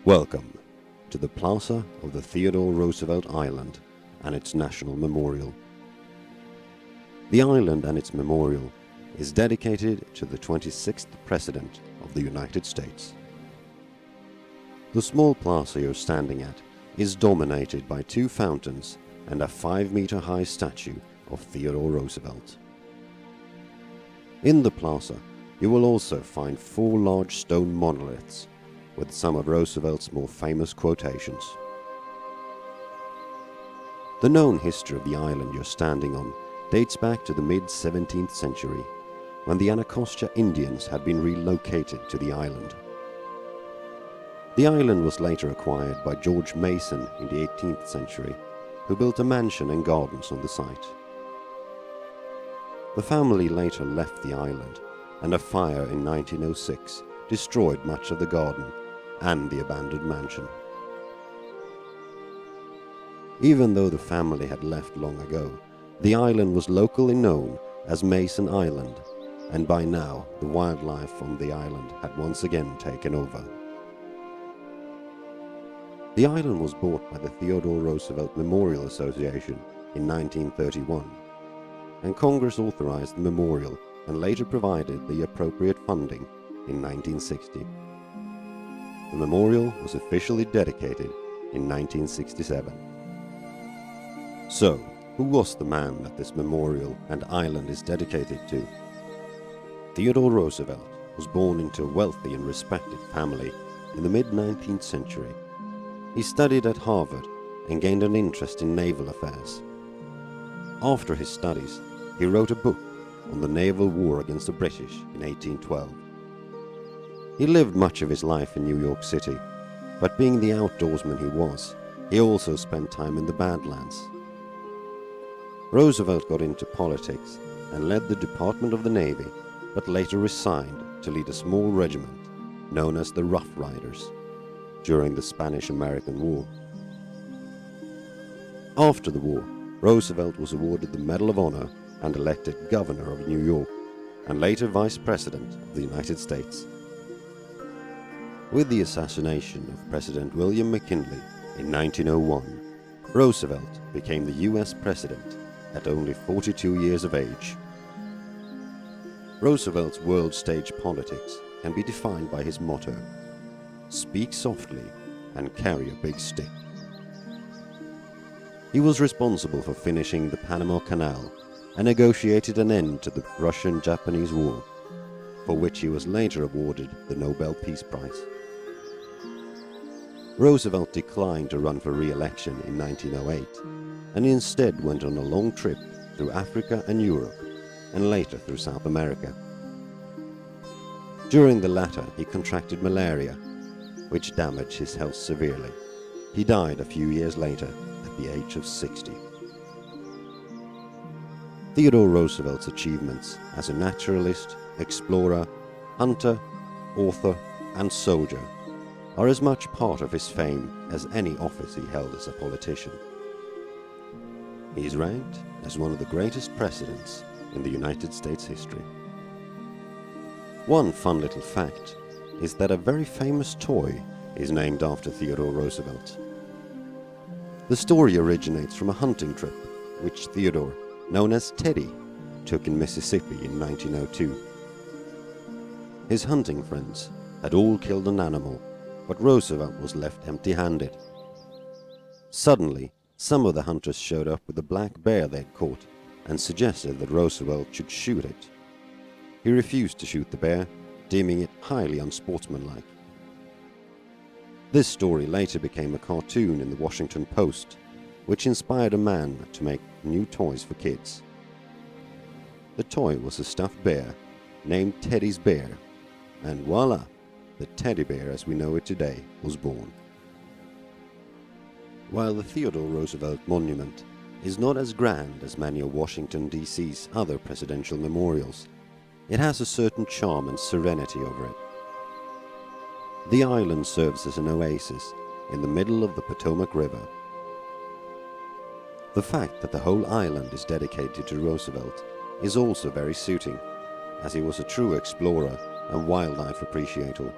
Welcome to the Plaza of the Theodor Roosevelt Island and its National Memorial. The island and its memorial is dedicated to the 26th President of the United States. The small plaza you're standing at is dominated by two fountains and a 5-meter-high statue of Theodore Roosevelt. In the plaza, you will also find 4 large stone monoliths with some of Roosevelt's more famous quotations. The known history of the island you're standing on dates back to the mid-17th century, when the Anacostia Indians had been relocated to the island. The island was later acquired by George Mason in the 18th century, who built a mansion and gardens on the site. The family later left the island, and a fire in 1906 destroyed much of the garden and the abandoned mansion. Even though the family had left long ago, the island was locally known as Mason Island, and by now the wildlife on the island had once again taken over. The island was bought by the Theodore Roosevelt Memorial Association in 1931, and Congress authorized the memorial and later provided the appropriate funding in 1960. The memorial was officially dedicated in 1967. So, who was the man that this memorial and island is dedicated to? Theodore Roosevelt was born into a wealthy and respected family in the mid-19th century. He studied at Harvard and gained an interest in naval affairs. After his studies, he wrote a book on the naval war against the British in 1812. He lived much of his life in New York City, but being the outdoorsman he was, he also spent time in the Badlands. Roosevelt got into politics and led the Department of the Navy, but later resigned to lead a small regiment known as the Rough Riders during the Spanish-American War. After the war, Roosevelt was awarded the Medal of Honor and elected Governor of New York and later Vice President of the United States. With the assassination of President William McKinley in 1901, Roosevelt became the US President at only 42 years of age. Roosevelt's world stage politics can be defined by his motto, "Speak softly and carry a big stick." He was responsible for finishing the Panama Canal and negotiated an end to the Russian-Japanese War, for which he was later awarded the Nobel Peace Prize. Roosevelt declined to run for re-election in 1908 and instead went on a long trip through Africa and Europe and later through South America. During the latter, he contracted malaria, which damaged his health severely. He died a few years later at the age of 60. Theodore Roosevelt's achievements as a naturalist, explorer, hunter, author, and soldier are as much part of his fame as any office he held as a politician. He is ranked as one of the greatest presidents in the United States history. One fun little fact is that a very famous toy is named after Theodore Roosevelt. The story originates from a hunting trip which Theodore, known as Teddy, took in Mississippi in 1902. His hunting friends had all killed an animal, but Roosevelt was left empty-handed. Suddenly, some of the hunters showed up with a black bear they'd caught and suggested that Roosevelt should shoot it. He refused to shoot the bear, deeming it highly unsportsmanlike. This story later became a cartoon in the Washington Post, which inspired a man to make new toys for kids. The toy was a stuffed bear named Teddy's Bear, and voila! The teddy bear as we know it today was born. While the Theodore Roosevelt Monument is not as grand as many of Washington, D.C.'s other presidential memorials, it has a certain charm and serenity over it. The island serves as an oasis in the middle of the Potomac River. The fact that the whole island is dedicated to Roosevelt is also very suiting, as he was a true explorer and wildlife appreciator.